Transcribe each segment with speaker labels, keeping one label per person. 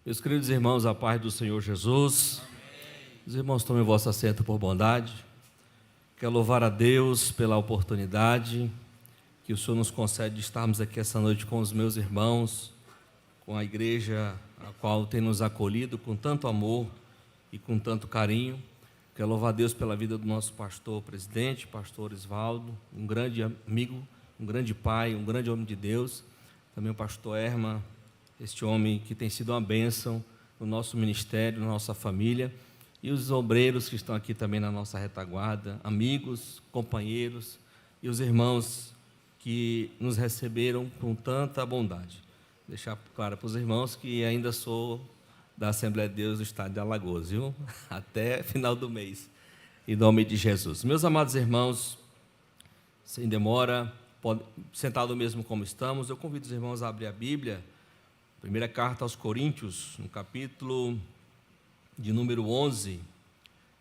Speaker 1: Meus queridos irmãos, a paz do Senhor Jesus. Amém. Os irmãos tomem vosso assento por bondade. Quero louvar a Deus pela oportunidade que o Senhor nos concede de estarmos aqui essa noite com os meus irmãos, com a igreja a qual tem nos acolhido com tanto amor e com tanto carinho. Quero louvar a Deus pela vida do nosso pastor presidente, pastor Isvaldo, um grande amigo, um grande pai, um grande homem de Deus. Também o pastor Erma, este homem que tem sido uma bênção no nosso ministério, na nossa família, e os obreiros que estão aqui também na nossa retaguarda, amigos, companheiros e os irmãos que nos receberam com tanta bondade. Deixar claro para os irmãos que ainda sou da Assembleia de Deus do Estado de Alagoas, viu? Até final do mês, em nome de Jesus. Meus amados irmãos, sem demora, sentado mesmo como estamos, eu convido os irmãos a abrir a Bíblia, primeira carta aos Coríntios, no capítulo de número 11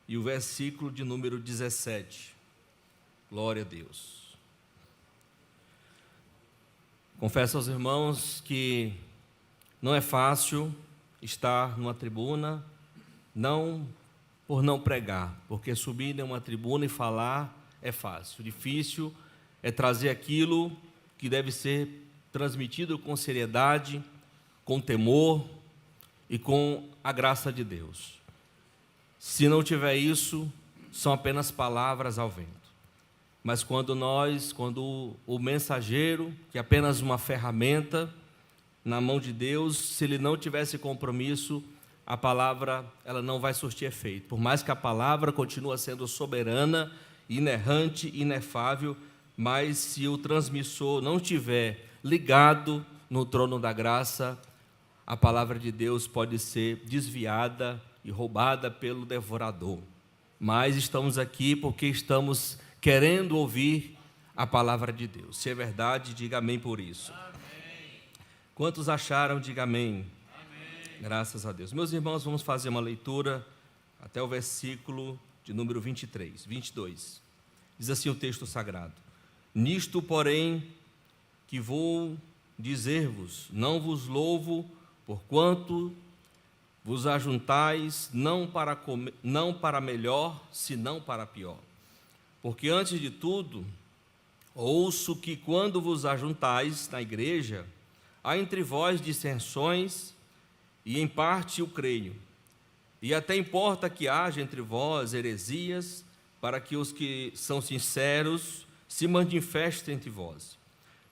Speaker 1: e o versículo de número 17. Glória a Deus. Confesso aos irmãos que não é fácil estar numa tribuna, não por não pregar, porque subir em uma tribuna e falar é fácil. Difícil é trazer aquilo que deve ser transmitido com seriedade, com temor e com a graça de Deus. Se não tiver isso, são apenas palavras ao vento. Mas quando o mensageiro, que é apenas uma ferramenta na mão de Deus, se ele não tivesse compromisso, a palavra ela não vai surtir efeito. Por mais que a palavra continue sendo soberana, inerrante, inefável, mas se o transmissor não estiver ligado no trono da graça, a palavra de Deus pode ser desviada e roubada pelo devorador. Mas estamos aqui porque estamos querendo ouvir a palavra de Deus. Se é verdade, diga amém por isso. Amém. Quantos acharam, diga amém. Amém. Graças a Deus. Meus irmãos, vamos fazer uma leitura até o versículo de número 22. Diz assim o texto sagrado: Nisto, porém, que vou dizer-vos, não vos louvo, porquanto vos ajuntais não para melhor, senão para pior. Porque, antes de tudo, ouço que, quando vos ajuntais na igreja, há entre vós dissensões, e em parte o creio. E até importa que haja entre vós heresias, para que os que são sinceros se manifestem entre vós.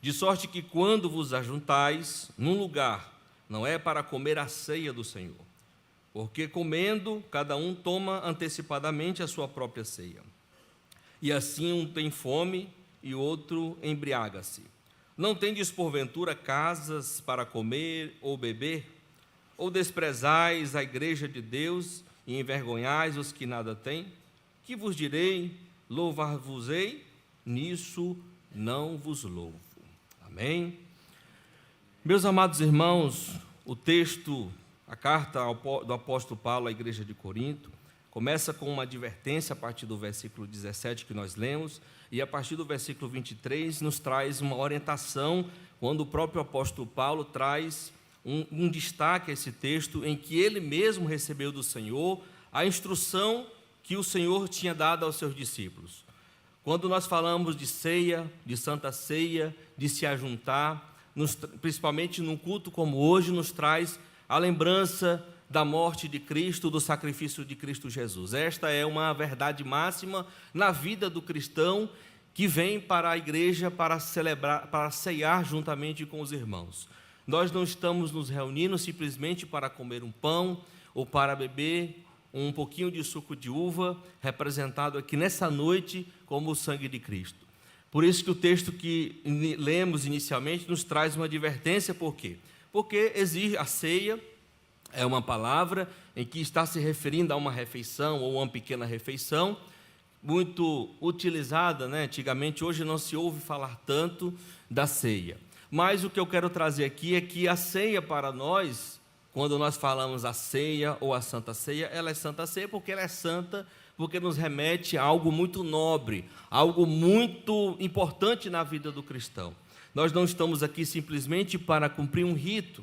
Speaker 1: De sorte que, quando vos ajuntais num lugar, não é para comer a ceia do Senhor, porque comendo, cada um toma antecipadamente a sua própria ceia. E assim um tem fome e outro embriaga-se. Não tendes porventura casas para comer ou beber? Ou desprezais a igreja de Deus e envergonhais os que nada têm? Que vos direi? Louvar-vos-ei? Nisso não vos louvo. Amém? Meus amados irmãos, o texto, a carta do apóstolo Paulo à igreja de Corinto, começa com uma advertência a partir do versículo 17 que nós lemos, e a partir do versículo 23 nos traz uma orientação, quando o próprio apóstolo Paulo traz um destaque a esse texto, em que ele mesmo recebeu do Senhor a instrução que o Senhor tinha dado aos seus discípulos. Quando nós falamos de ceia, de santa ceia, de se ajuntar, principalmente num culto como hoje, nos traz a lembrança da morte de Cristo, do sacrifício de Cristo Jesus. Esta é uma verdade máxima na vida do cristão que vem para a igreja para celebrar, para ceiar juntamente com os irmãos. Nós não estamos nos reunindo simplesmente para comer um pão ou para beber um pouquinho de suco de uva, representado aqui nessa noite como o sangue de Cristo. Por isso que o texto que lemos inicialmente nos traz uma advertência. Por quê? Porque exige a ceia, é uma palavra em que está se referindo a uma refeição ou uma pequena refeição, muito utilizada, né? Antigamente, hoje não se ouve falar tanto da ceia. Mas o que eu quero trazer aqui é que a ceia para nós, quando nós falamos a ceia ou a santa ceia, ela é santa ceia porque ela é santa, porque nos remete a algo muito nobre, algo muito importante na vida do cristão. Nós não estamos aqui simplesmente para cumprir um rito,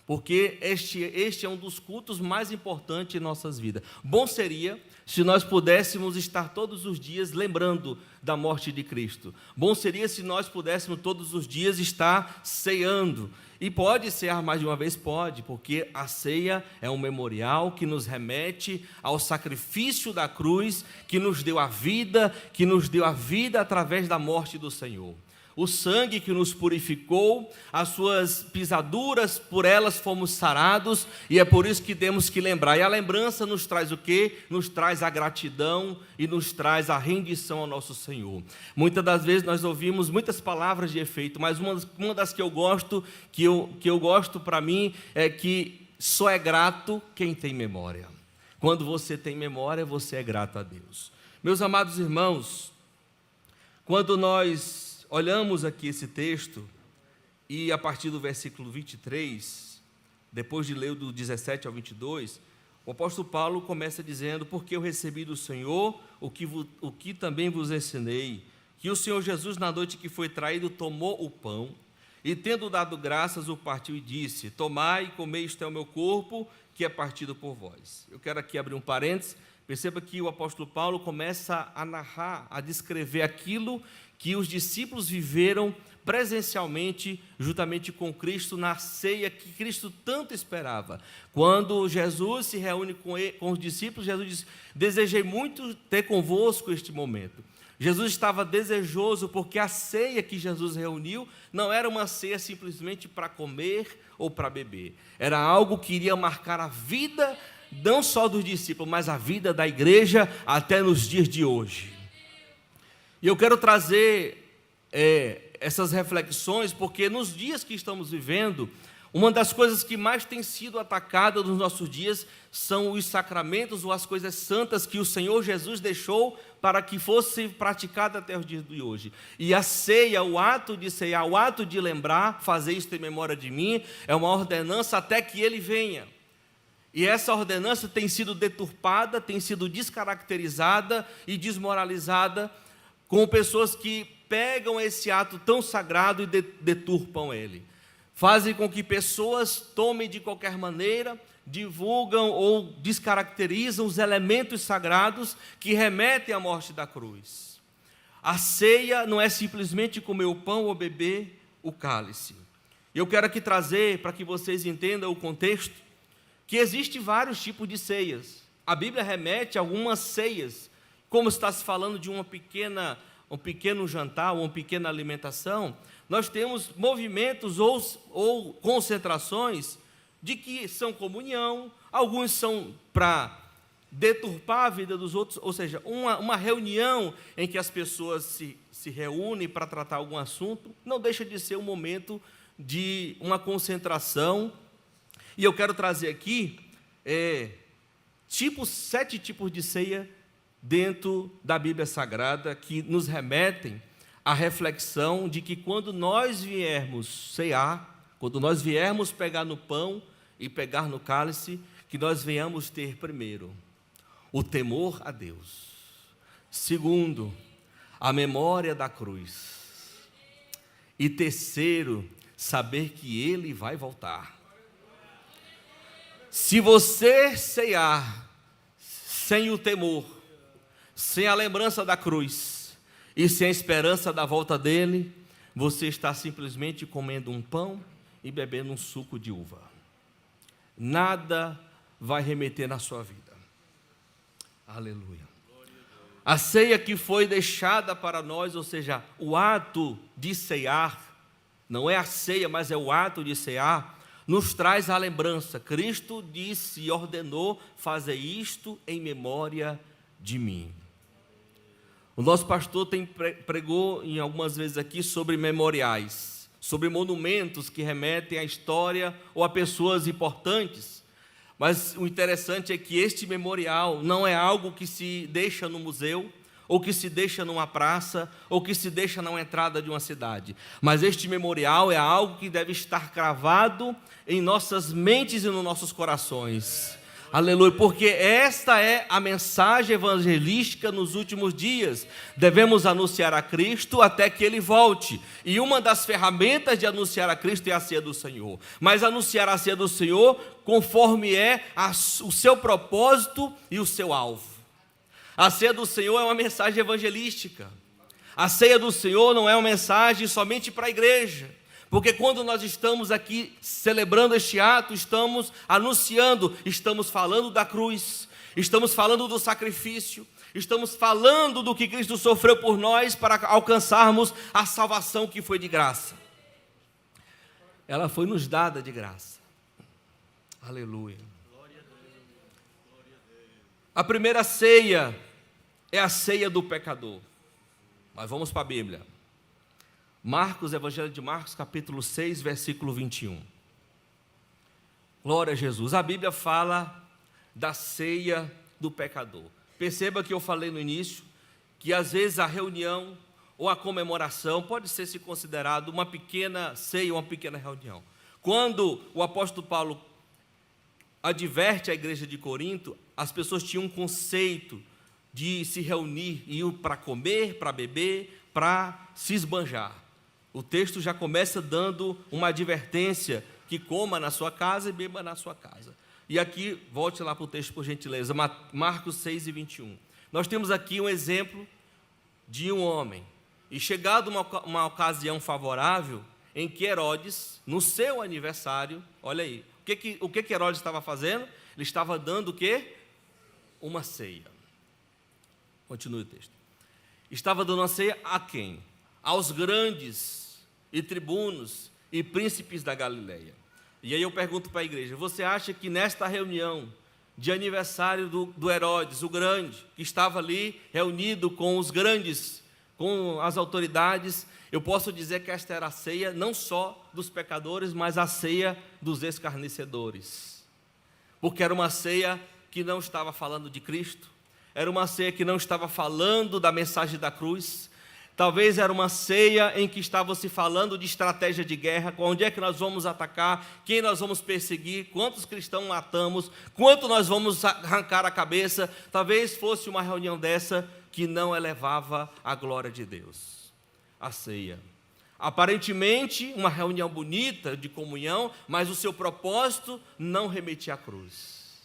Speaker 1: porque este é um dos cultos mais importantes em nossas vidas. Bom seria se nós pudéssemos estar todos os dias lembrando da morte de Cristo. Bom seria se nós pudéssemos todos os dias estar ceando. E pode cear mais de uma vez? Pode, porque a ceia é um memorial que nos remete ao sacrifício da cruz, que nos deu a vida através da morte do Senhor. O sangue que nos purificou, as suas pisaduras, por elas fomos sarados, e é por isso que temos que lembrar. E a lembrança nos traz o quê? Nos traz a gratidão e nos traz a rendição ao nosso Senhor. Muitas das vezes nós ouvimos muitas palavras de efeito, mas uma das que eu gosto, que eu gosto para mim, é que só é grato quem tem memória. Quando você tem memória, você é grato a Deus. Meus amados irmãos, quando nós olhamos aqui esse texto, e a partir do versículo 23, depois de ler do 17 ao 22, o apóstolo Paulo começa dizendo: porque eu recebi do Senhor o que também vos ensinei, que o Senhor Jesus, na noite que foi traído, tomou o pão, e tendo dado graças, o partiu e disse: tomai e comei, isto é o meu corpo, que é partido por vós. Eu quero aqui abrir um parênteses. Perceba que o apóstolo Paulo começa a narrar, a descrever aquilo que os discípulos viveram presencialmente, juntamente com Cristo, na ceia que Cristo tanto esperava. Quando Jesus se reúne com os discípulos, Jesus diz: desejei muito ter convosco este momento. Jesus estava desejoso porque a ceia que Jesus reuniu não era uma ceia simplesmente para comer ou para beber. Era algo que iria marcar a vida, não só dos discípulos, mas a vida da igreja até nos dias de hoje. E eu quero trazer essas reflexões, porque nos dias que estamos vivendo, uma das coisas que mais tem sido atacada nos nossos dias são os sacramentos ou as coisas santas que o Senhor Jesus deixou para que fosse praticada até os dias de hoje. E a ceia, o ato de ceiar, o ato de lembrar, fazer isto em memória de mim, é uma ordenança até que Ele venha. E essa ordenança tem sido deturpada, tem sido descaracterizada e desmoralizada, com pessoas que pegam esse ato tão sagrado e deturpam ele. Fazem com que pessoas tomem de qualquer maneira, divulgam ou descaracterizam os elementos sagrados que remetem à morte da cruz. A ceia não é simplesmente comer o pão ou beber o cálice. Eu quero aqui trazer, para que vocês entendam o contexto, que existem vários tipos de ceias. A Bíblia remete a algumas ceias. Como está se falando de um pequeno jantar, ou uma pequena alimentação, nós temos movimentos ou concentrações de que são comunhão, alguns são para deturpar a vida dos outros, ou seja, uma reunião em que as pessoas se reúnem para tratar algum assunto, não deixa de ser um momento de uma concentração. E eu quero trazer aqui 7 tipos de ceia dentro da Bíblia Sagrada, que nos remetem à reflexão de que quando nós viermos cear, quando nós viermos pegar no pão e pegar no cálice, que nós venhamos ter primeiro o temor a Deus, segundo, a memória da cruz, e terceiro, saber que Ele vai voltar. Se você cear sem o temor, sem a lembrança da cruz e sem a esperança da volta dele, você está simplesmente comendo um pão e bebendo um suco de uva. Nada vai remeter na sua vida. Aleluia. A ceia que foi deixada para nós, ou seja, o ato de cear, não é a ceia, mas é o ato de cear, nos traz a lembrança. Cristo disse e ordenou: fazer isto em memória de mim. O nosso pastor pregou em algumas vezes aqui sobre memoriais, sobre monumentos que remetem à história ou a pessoas importantes. Mas o interessante é que este memorial não é algo que se deixa no museu, ou que se deixa numa praça, ou que se deixa na entrada de uma cidade. Mas este memorial é algo que deve estar cravado em nossas mentes e nos nossos corações. Aleluia, porque esta é a mensagem evangelística nos últimos dias. Devemos anunciar a Cristo até que Ele volte. E uma das ferramentas de anunciar a Cristo é a ceia do Senhor. Mas anunciar a ceia do Senhor conforme é o seu propósito e o seu alvo. A ceia do Senhor é uma mensagem evangelística. A ceia do Senhor não é uma mensagem somente para a igreja. Porque quando nós estamos aqui celebrando este ato, estamos anunciando, estamos falando da cruz, estamos falando do sacrifício, estamos falando do que Cristo sofreu por nós para alcançarmos a salvação que foi de graça. Ela foi nos dada de graça. Aleluia. A primeira ceia é a ceia do pecador. Mas vamos para a Bíblia. Evangelho de Marcos, capítulo 6, versículo 21. Glória a Jesus. A Bíblia fala da ceia do pecador. Perceba que eu falei no início que às vezes a reunião ou a comemoração pode ser se considerado uma pequena ceia, uma pequena reunião. Quando o apóstolo Paulo adverte a igreja de Corinto, as pessoas tinham um conceito de se reunir, ir para comer, para beber, para se esbanjar. O texto já começa dando uma advertência que coma na sua casa e beba na sua casa. E aqui, volte lá para o texto por gentileza, Marcos 6 e 21. Nós temos aqui um exemplo de um homem. E chegado uma ocasião favorável em que Herodes, no seu aniversário, olha aí, o que Herodes estava fazendo? Ele estava dando o quê? Uma ceia. Continue o texto. Estava dando uma ceia a quem? Aos grandes e tribunos e príncipes da Galileia. E aí eu pergunto para a igreja, você acha que nesta reunião de aniversário do Herodes, o grande, que estava ali reunido com os grandes, com as autoridades, eu posso dizer que esta era a ceia não só dos pecadores, mas a ceia dos escarnecedores. Porque era uma ceia que não estava falando de Cristo, era uma ceia que não estava falando da mensagem da cruz. Talvez era uma ceia em que estava se falando de estratégia de guerra, onde é que nós vamos atacar, quem nós vamos perseguir, quantos cristãos matamos, quanto nós vamos arrancar a cabeça. Talvez fosse uma reunião dessa que não elevava a glória de Deus. A ceia. Aparentemente, uma reunião bonita de comunhão, mas o seu propósito não remetia à cruz.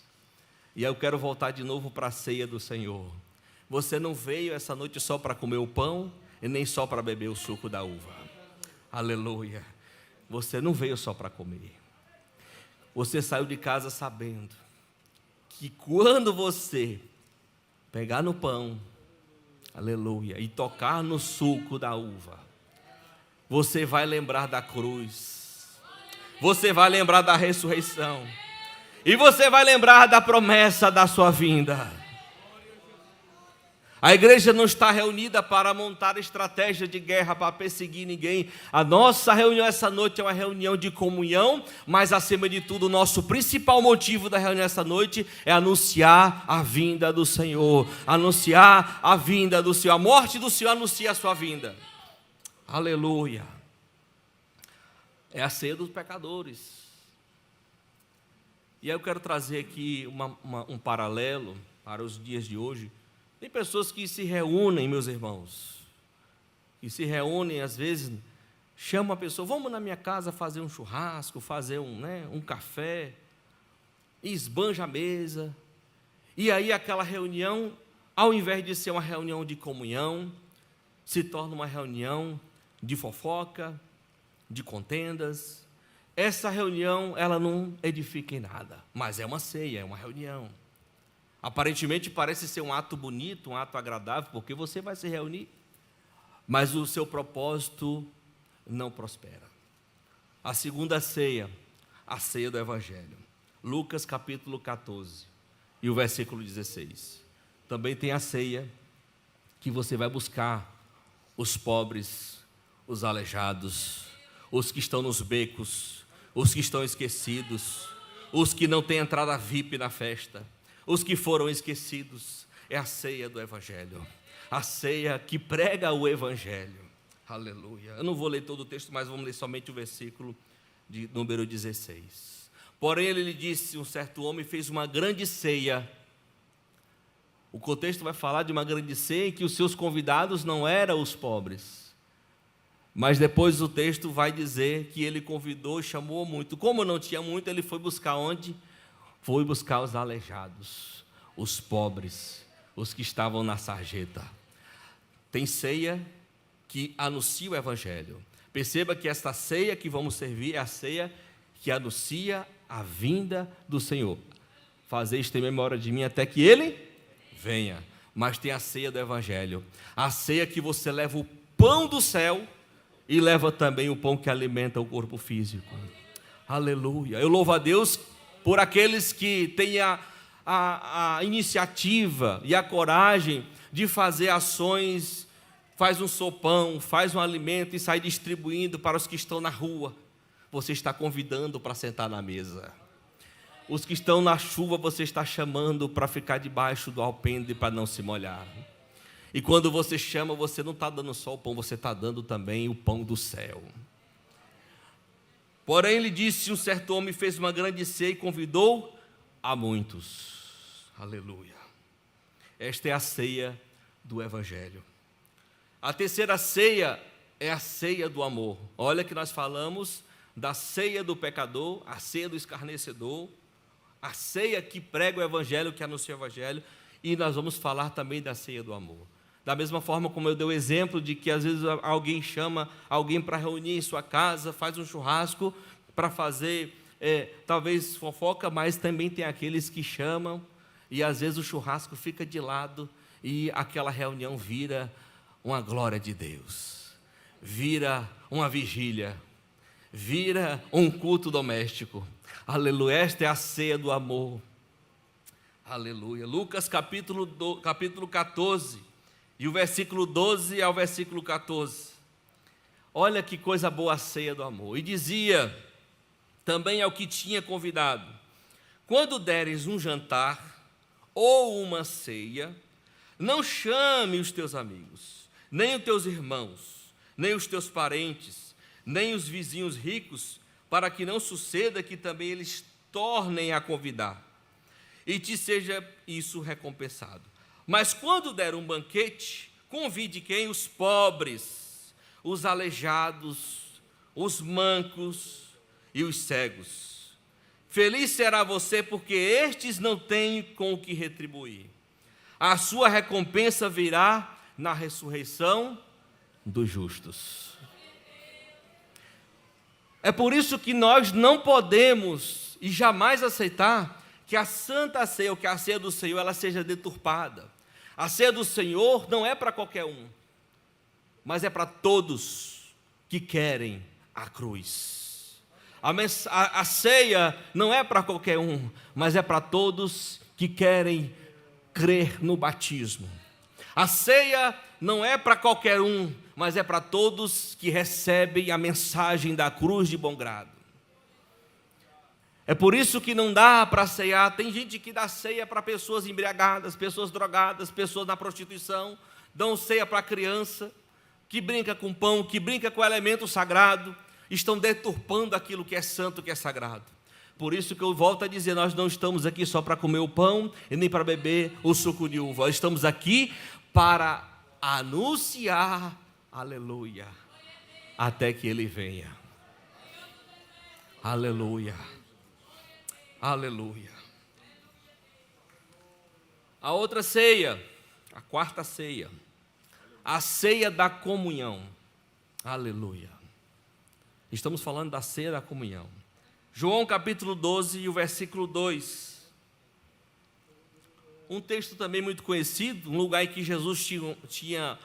Speaker 1: E aí eu quero voltar de novo para a ceia do Senhor. Você não veio essa noite só para comer o pão, e nem só para beber o suco da uva. Aleluia. Você não veio só para comer. Você saiu de casa sabendo que quando você pegar no pão, aleluia, e tocar no suco da uva, você vai lembrar da cruz, você vai lembrar da ressurreição, e você vai lembrar da promessa da sua vinda. A igreja não está reunida para montar estratégia de guerra, para perseguir ninguém. A nossa reunião essa noite é uma reunião de comunhão, mas acima de tudo, o nosso principal motivo da reunião essa noite é anunciar a vinda do Senhor. Anunciar a vinda do Senhor. A morte do Senhor anuncia a sua vinda. Aleluia. É a ceia dos pecadores. E aí eu quero trazer aqui um paralelo para os dias de hoje. Tem pessoas que se reúnem, meus irmãos, que se reúnem, às vezes, chamam a pessoa, vamos na minha casa fazer um churrasco, fazer um café, e esbanja a mesa, e aí aquela reunião, ao invés de ser uma reunião de comunhão, se torna uma reunião de fofoca, de contendas. Essa reunião, ela não edifica em nada, mas é uma ceia, é uma reunião. Aparentemente parece ser um ato bonito, um ato agradável, porque você vai se reunir, mas o seu propósito não prospera. A segunda ceia, a ceia do Evangelho. Lucas capítulo 14 e o versículo 16. Também tem a ceia que você vai buscar os pobres, os aleijados, os que estão nos becos, os que estão esquecidos, os que não têm entrada VIP na festa, os que foram esquecidos. É a ceia do Evangelho, a ceia que prega o Evangelho. Aleluia. Eu não vou ler todo o texto, mas vamos ler somente o versículo de número 16. Porém, ele lhe disse, um certo homem fez uma grande ceia. O contexto vai falar de uma grande ceia em que os seus convidados não eram os pobres. Mas depois o texto vai dizer que ele convidou e chamou muito. Como não tinha muito, ele foi buscar onde? Foi buscar os aleijados, os pobres, os que estavam na sarjeta. Tem ceia que anuncia o Evangelho. Perceba que esta ceia que vamos servir é a ceia que anuncia a vinda do Senhor. Fazei isto em memória de mim até que Ele venha. Mas tem a ceia do Evangelho. A ceia que você leva o pão do céu e leva também o pão que alimenta o corpo físico. Aleluia. Eu louvo a Deus por aqueles que têm a iniciativa e a coragem de fazer ações. Faz um sopão, faz um alimento e sai distribuindo para os que estão na rua. Você está convidando para sentar na mesa. Os que estão na chuva, você está chamando para ficar debaixo do alpendre para não se molhar. E quando você chama, você não está dando só o pão, você está dando também o pão do céu. Porém, ele disse, um certo homem fez uma grande ceia e convidou a muitos. Aleluia. Esta é a ceia do Evangelho. A terceira ceia é a ceia do amor. Olha que nós falamos da ceia do pecador, a ceia do escarnecedor, a ceia que prega o Evangelho, que anuncia o Evangelho, e nós vamos falar também da ceia do amor. Da mesma forma como eu dei o exemplo de que às vezes alguém chama alguém para reunir em sua casa, faz um churrasco para fazer, talvez fofoca, mas também tem aqueles que chamam e às vezes o churrasco fica de lado e aquela reunião vira uma glória de Deus, vira uma vigília, vira um culto doméstico. Aleluia, esta é a ceia do amor. Aleluia. Lucas capítulo 14, e o versículo 12 ao versículo 14. Olha que coisa boa a ceia do amor. E dizia também ao que tinha convidado: quando deres um jantar ou uma ceia, não chame os teus amigos, nem os teus irmãos, nem os teus parentes, nem os vizinhos ricos, para que não suceda que também eles tornem a convidar, e te seja isso recompensado. Mas quando der um banquete, convide quem? Os pobres, os aleijados, os mancos e os cegos. Feliz será você, porque estes não têm com o que retribuir. A sua recompensa virá na ressurreição dos justos. É por isso que nós não podemos e jamais aceitar que a Santa Ceia, ou que a ceia do Senhor, ela seja deturpada. A ceia do Senhor não é para qualquer um, mas é para todos que querem a cruz. A ceia não é para qualquer um, mas é para todos que querem crer no batismo. A ceia não é para qualquer um, mas é para todos que recebem a mensagem da cruz de bom grado. É por isso que não dá para ceiar. Tem gente que dá ceia para pessoas embriagadas, pessoas drogadas, pessoas na prostituição, dão ceia para criança, que brinca com pão, que brinca com o elemento sagrado, estão deturpando aquilo que é santo, que é sagrado. Por isso que eu volto a dizer, nós não estamos aqui só para comer o pão e nem para beber o suco de uva. Nós estamos aqui para anunciar, aleluia, até que Ele venha. Aleluia. Aleluia. A outra ceia, a quarta ceia, a ceia da comunhão. Aleluia. Estamos falando da ceia da comunhão. João capítulo 12 e o versículo 2. Um texto também muito conhecido, um lugar em que Jesus tinha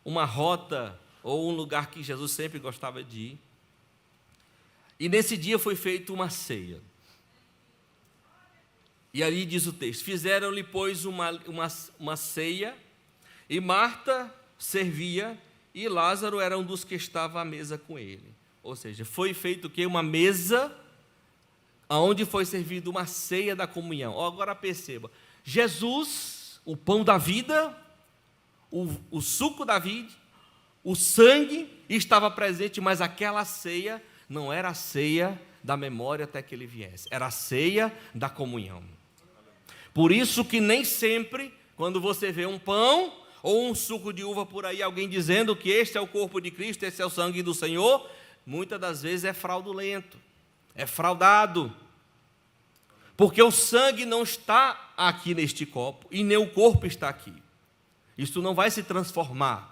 Speaker 1: uma rota, ou um lugar que Jesus sempre gostava de ir. E nesse dia foi feita uma ceia. E ali diz o texto: fizeram-lhe, pois, uma ceia, e Marta servia, e Lázaro era um dos que estava à mesa com ele. Ou seja, foi feito o quê? Uma mesa, onde foi servida uma ceia da comunhão. Agora perceba, Jesus, o pão da vida, o suco da vida, o sangue estava presente, mas aquela ceia não era a ceia da memória até que ele viesse. Era a ceia da comunhão. Por isso que nem sempre, quando você vê um pão ou um suco de uva por aí, alguém dizendo que este é o corpo de Cristo, esse é o sangue do Senhor, muitas das vezes é fraudulento, é fraudado. Porque o sangue não está aqui neste copo e nem o corpo está aqui. Isso não vai se transformar.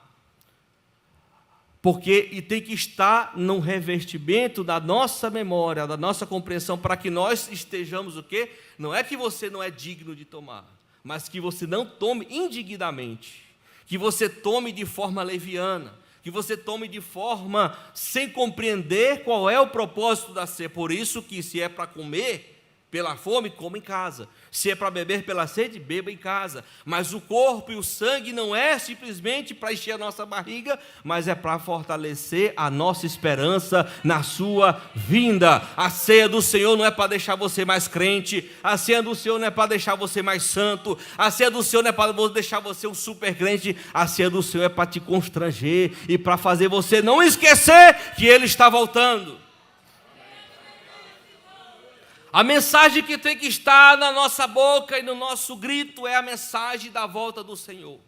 Speaker 1: E tem que estar no revestimento da nossa memória, da nossa compreensão, para que nós estejamos o quê? Não é que você não é digno de tomar, mas que você não tome indignamente, que você tome de forma leviana, que você tome de forma sem compreender qual é o propósito da ceia. Por isso que se é para comer pela fome, coma em casa. Se é para beber pela sede, beba em casa. Mas o corpo e o sangue não é simplesmente para encher a nossa barriga, mas é para fortalecer a nossa esperança na sua vinda. A ceia do Senhor não é para deixar você mais crente, a ceia do Senhor não é para deixar você mais santo, a ceia do Senhor não é para deixar você um super crente, a ceia do Senhor é para te constranger e para fazer você não esquecer que Ele está voltando. A mensagem que tem que estar na nossa boca e no nosso grito é a mensagem da volta do Senhor.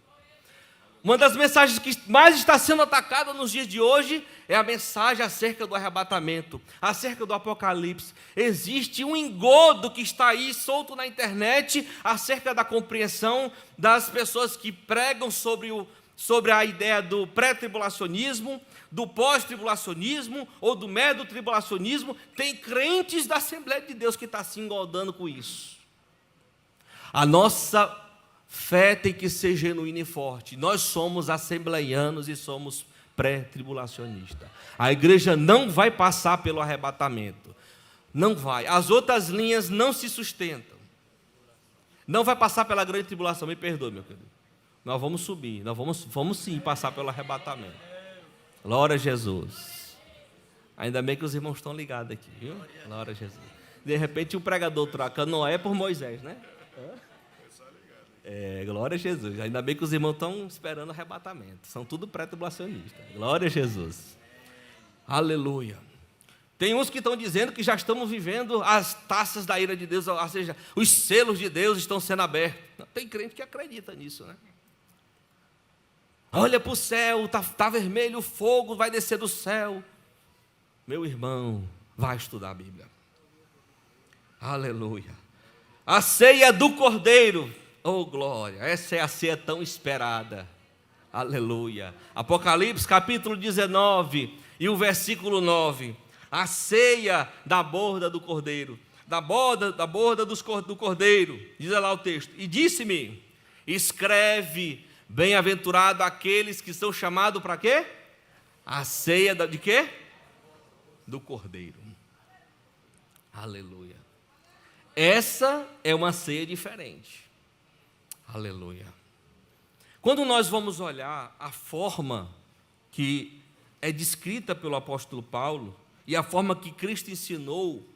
Speaker 1: Uma das mensagens que mais está sendo atacada nos dias de hoje é a mensagem acerca do arrebatamento, acerca do Apocalipse. Existe um engodo que está aí solto na internet acerca da compreensão das pessoas que pregam sobre a ideia do pré-tribulacionismo, do pós-tribulacionismo ou do medo-tribulacionismo. Tem crentes da Assembleia de Deus que estão se engodando com isso. A nossa fé tem que ser genuína e forte. Nós somos assembleianos e somos pré-tribulacionistas. A igreja não vai passar pelo arrebatamento. Não vai. As outras linhas não se sustentam. Não vai passar pela grande tribulação. Me perdoe, meu querido. Nós vamos subir. Nós vamos sim passar pelo arrebatamento. Glória a Jesus. Ainda bem que os irmãos estão ligados aqui, viu? Glória a Jesus. De repente, um pregador troca Noé por Moisés, né? Glória a Jesus. Ainda bem que os irmãos estão esperando o arrebatamento. São tudo pré-tribulacionistas. Glória a Jesus. Aleluia. Tem uns que estão dizendo que já estamos vivendo as taças da ira de Deus, ou seja, os selos de Deus estão sendo abertos. Tem crente que acredita nisso, né? Olha para o céu, está vermelho, o fogo vai descer do céu. Meu irmão, vai estudar a Bíblia. Aleluia. A ceia do Cordeiro. Oh, glória. Essa é a ceia tão esperada. Aleluia. Apocalipse capítulo 19 e o versículo 9. A ceia da borda do Cordeiro. Da borda do Cordeiro. Diz lá o texto. E disse-me, escreve: bem-aventurado aqueles que são chamados para quê? A ceia de quê? Do Cordeiro. Aleluia. Essa é uma ceia diferente. Aleluia. Quando nós vamos olhar a forma que é descrita pelo apóstolo Paulo e a forma que Cristo ensinou,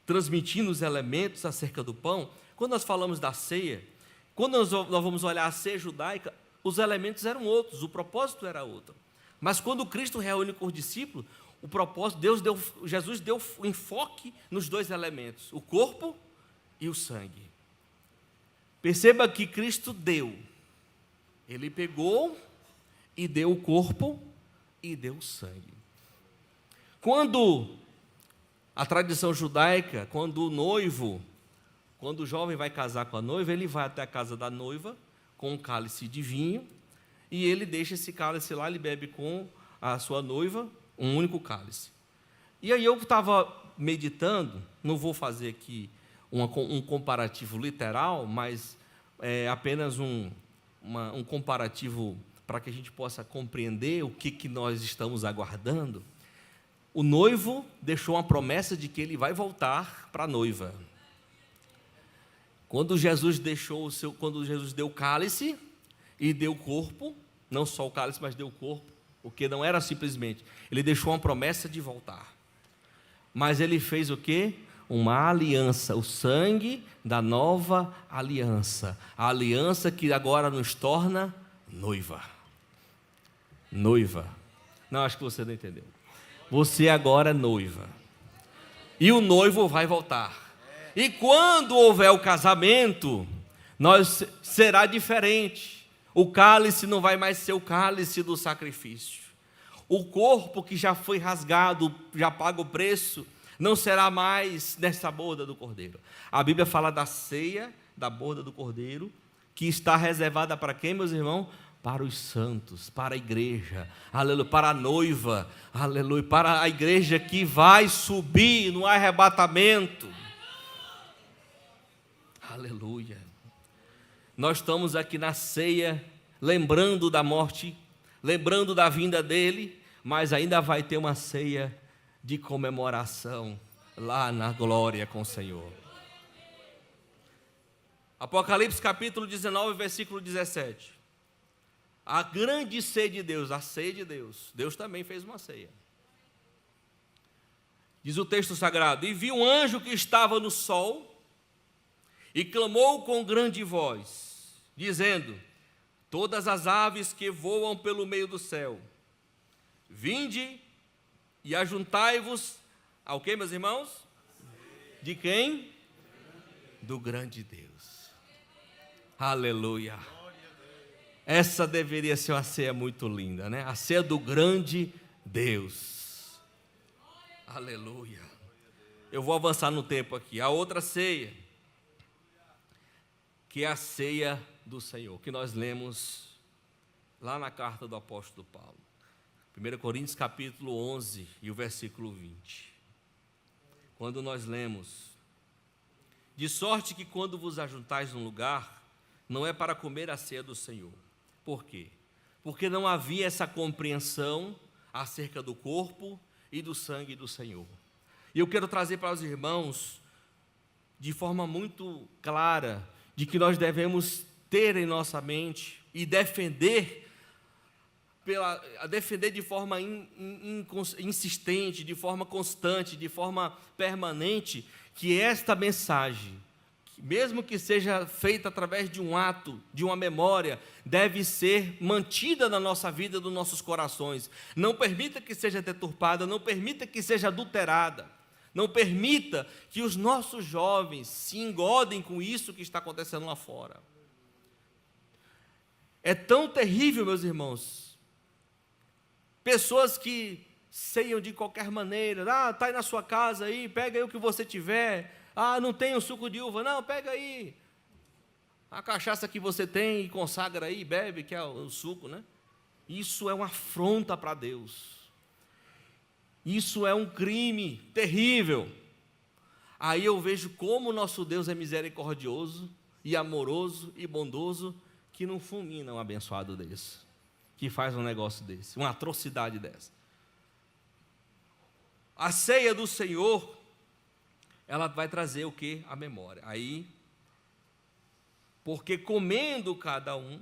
Speaker 1: transmitindo os elementos acerca do pão, quando nós falamos da ceia, quando nós vamos olhar a ceia judaica, os elementos eram outros, o propósito era outro. Mas quando Cristo reúne com os discípulos, o propósito, Jesus deu o enfoque nos dois elementos, o corpo e o sangue. Perceba que Cristo deu. Ele pegou e deu o corpo e deu o sangue. Quando a tradição judaica, quando o jovem vai casar com a noiva, ele vai até a casa da noiva com um cálice de vinho e ele deixa esse cálice lá, ele bebe com a sua noiva um único cálice. E aí eu estava meditando, não vou fazer aqui um comparativo literal, mas é apenas um comparativo para que a gente possa compreender o que nós estamos aguardando. O noivo deixou uma promessa de que ele vai voltar para a noiva. Quando Jesus deu o cálice e deu o corpo, não só o cálice, mas deu o corpo, porque não era simplesmente, ele deixou uma promessa de voltar. Mas ele fez o quê? Uma aliança, o sangue da nova aliança. A aliança que agora nos torna noiva. Noiva. Não, acho que você não entendeu. Você agora é noiva. e o noivo vai voltar. E quando houver o casamento, será diferente. O cálice não vai mais ser o cálice do sacrifício. O corpo que já foi rasgado, já paga o preço, não será mais nessa boda do Cordeiro. A Bíblia fala da ceia, da boda do Cordeiro, que está reservada para quem, meus irmãos? Para os santos, para a igreja, aleluia, para a noiva, aleluia, para a igreja que vai subir no arrebatamento. Aleluia. Nós estamos aqui na ceia, lembrando da morte, lembrando da vinda dele, mas ainda vai ter uma ceia de comemoração lá na glória com o Senhor. Apocalipse capítulo 19, versículo 17. A grande ceia de Deus, a ceia de Deus. Deus também fez uma ceia. Diz o texto sagrado: e vi um anjo que estava no sol e clamou com grande voz, dizendo: todas as aves que voam pelo meio do céu, vinde e ajuntai-vos ao quê, meus irmãos? De quem? Do grande Deus. Aleluia. Essa deveria ser uma ceia muito linda, né? A ceia do grande Deus. Aleluia. Eu vou avançar no tempo aqui. A outra ceia, que é a ceia do Senhor, que nós lemos lá na carta do apóstolo Paulo. 1 Coríntios capítulo 11 e o versículo 20. Quando nós lemos: de sorte que quando vos ajuntais num lugar, não é para comer a ceia do Senhor. Por quê? Porque não havia essa compreensão acerca do corpo e do sangue do Senhor. E eu quero trazer para os irmãos, de forma muito clara, de que nós devemos ter em nossa mente e defender de forma insistente, de forma constante, de forma permanente, que esta mensagem, mesmo que seja feita através de um ato, de uma memória, deve ser mantida na nossa vida, nos nossos corações. Não permita que seja deturpada, não permita que seja adulterada, não permita que os nossos jovens se engodem com isso que está acontecendo lá fora. É tão terrível, meus irmãos, pessoas que ceiam de qualquer maneira. Está aí na sua casa, aí, pega aí o que você tiver. Não tem um suco de uva, não, pega aí a cachaça que você tem e consagra aí, bebe, que é o suco, né? Isso é uma afronta para Deus. Isso é um crime terrível. Aí eu vejo como o nosso Deus é misericordioso e amoroso e bondoso, que não fulmina um abençoado desse, que faz um negócio desse, uma atrocidade dessa. A ceia do Senhor, ela vai trazer o quê? A memória. Aí, porque comendo cada um,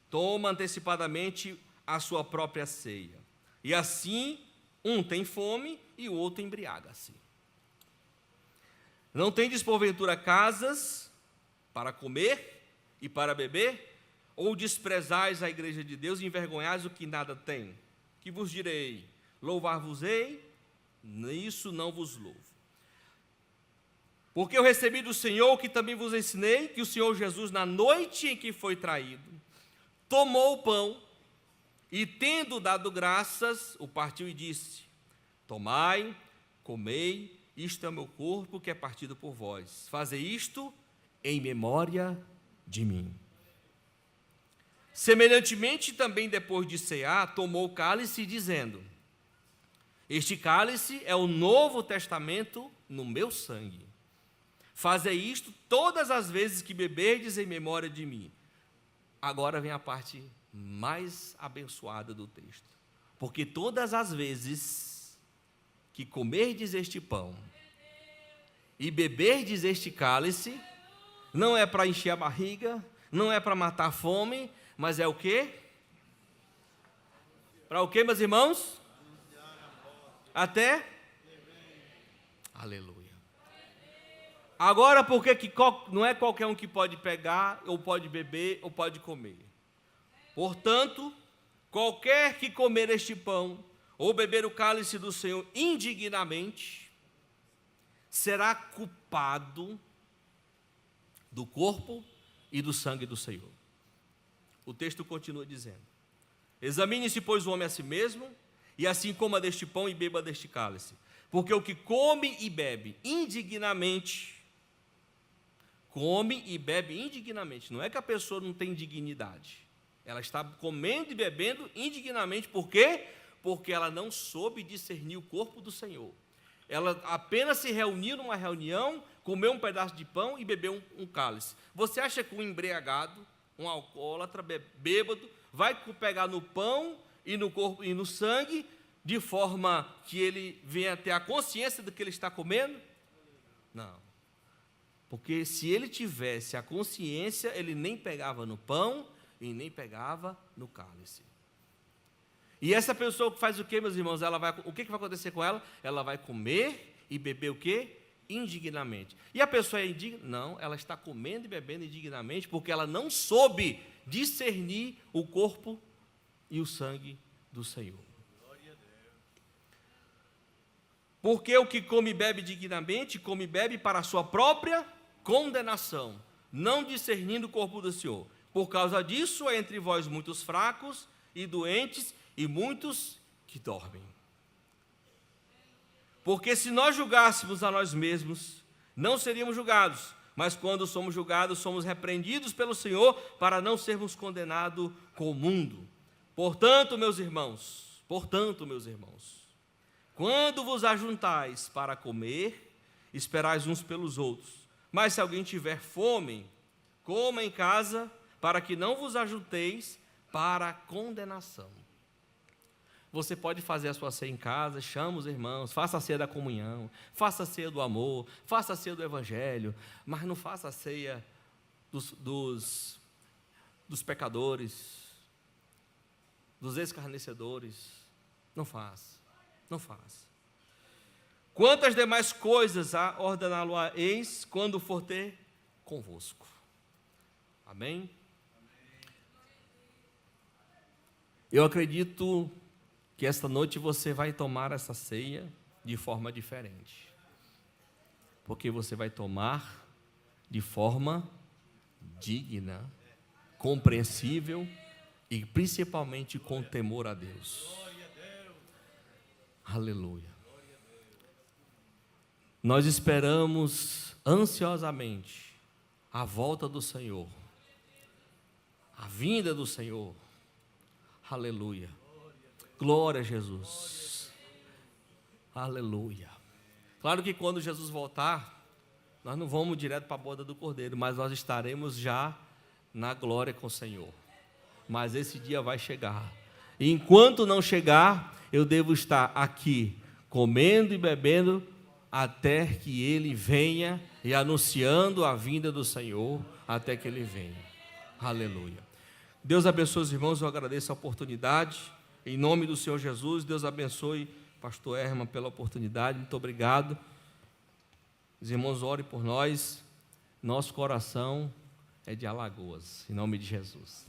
Speaker 1: toma antecipadamente a sua própria ceia. E assim, um tem fome e o outro embriaga-se. Não tendes porventura casas para comer e para beber? Ou desprezais a igreja de Deus e envergonhais o que nada tem? Que vos direi? Louvar-vos-ei? Nisso não vos louvo. Porque eu recebi do Senhor o que também vos ensinei, que o Senhor Jesus, na noite em que foi traído, tomou o pão e, tendo dado graças, o partiu e disse: tomai, comei, isto é o meu corpo que é partido por vós. Fazei isto em memória de mim. Semelhantemente, também depois de cear, tomou o cálice, dizendo: este cálice é o novo testamento no meu sangue. Fazei isto todas as vezes que beberdes em memória de mim. Agora vem a parte mais abençoada do texto. Porque todas as vezes que comerdes este pão e beberdes este cálice, não é para encher a barriga, não é para matar a fome, mas é o quê? Para o quê, meus irmãos? Até? Aleluia. Agora, por que não é qualquer um que pode pegar, ou pode beber, ou pode comer? Portanto, qualquer que comer este pão, ou beber o cálice do Senhor indignamente, será culpado do corpo e do sangue do Senhor. O texto continua dizendo: examine-se, pois, o homem a si mesmo, e assim coma deste pão e beba deste cálice. Porque o que come e bebe indignamente, não é que a pessoa não tem dignidade, ela está comendo e bebendo indignamente. Por quê? Porque ela não soube discernir o corpo do Senhor. Ela apenas se reuniu numa reunião, comeu um pedaço de pão e bebeu um cálice. Você acha que um embriagado, um alcoólatra, bêbado, vai pegar no pão e no corpo e no sangue, de forma que ele venha ter a consciência do que ele está comendo? Não. Porque se ele tivesse a consciência, ele nem pegava no pão e nem pegava no cálice. E essa pessoa que faz o quê, meus irmãos? O que vai acontecer com ela? Ela vai comer e beber o quê? Indignamente. E a pessoa é indigna? Não, ela está comendo e bebendo indignamente porque ela não soube discernir o corpo e o sangue do Senhor. Porque o que come e bebe dignamente, come e bebe para a sua própria condenação, não discernindo o corpo do Senhor. Por causa disso, há entre vós muitos fracos e doentes, e muitos que dormem. Porque se nós julgássemos a nós mesmos, não seríamos julgados, mas quando somos julgados, somos repreendidos pelo Senhor, para não sermos condenados com o mundo. Portanto, meus irmãos, quando vos ajuntais para comer, esperais uns pelos outros. Mas se alguém tiver fome, coma em casa, para que não vos ajunteis para a condenação. Você pode fazer a sua ceia em casa, chama os irmãos, faça a ceia da comunhão, faça a ceia do amor, faça a ceia do evangelho, mas não faça a ceia dos pecadores, dos escarnecedores. Não faça. Quantas demais coisas ordená-lo-eis quando for ter convosco. Amém? Eu acredito que esta noite você vai tomar essa ceia de forma diferente. Porque você vai tomar de forma digna, compreensível e principalmente com temor a Deus. Aleluia. Nós esperamos ansiosamente a volta do Senhor, a vinda do Senhor. Aleluia. Glória a Jesus. Aleluia. Claro que quando Jesus voltar, nós não vamos direto para a boda do Cordeiro, mas nós estaremos já na glória com o Senhor. Mas esse dia vai chegar. E enquanto não chegar, eu devo estar aqui, comendo e bebendo, até que Ele venha, e anunciando a vinda do Senhor, até que Ele venha. Aleluia. Deus abençoe os irmãos, eu agradeço a oportunidade. Em nome do Senhor Jesus, Deus abençoe pastor Herman pela oportunidade, muito obrigado. Os irmãos, orem por nós, nosso coração é de Alagoas, em nome de Jesus.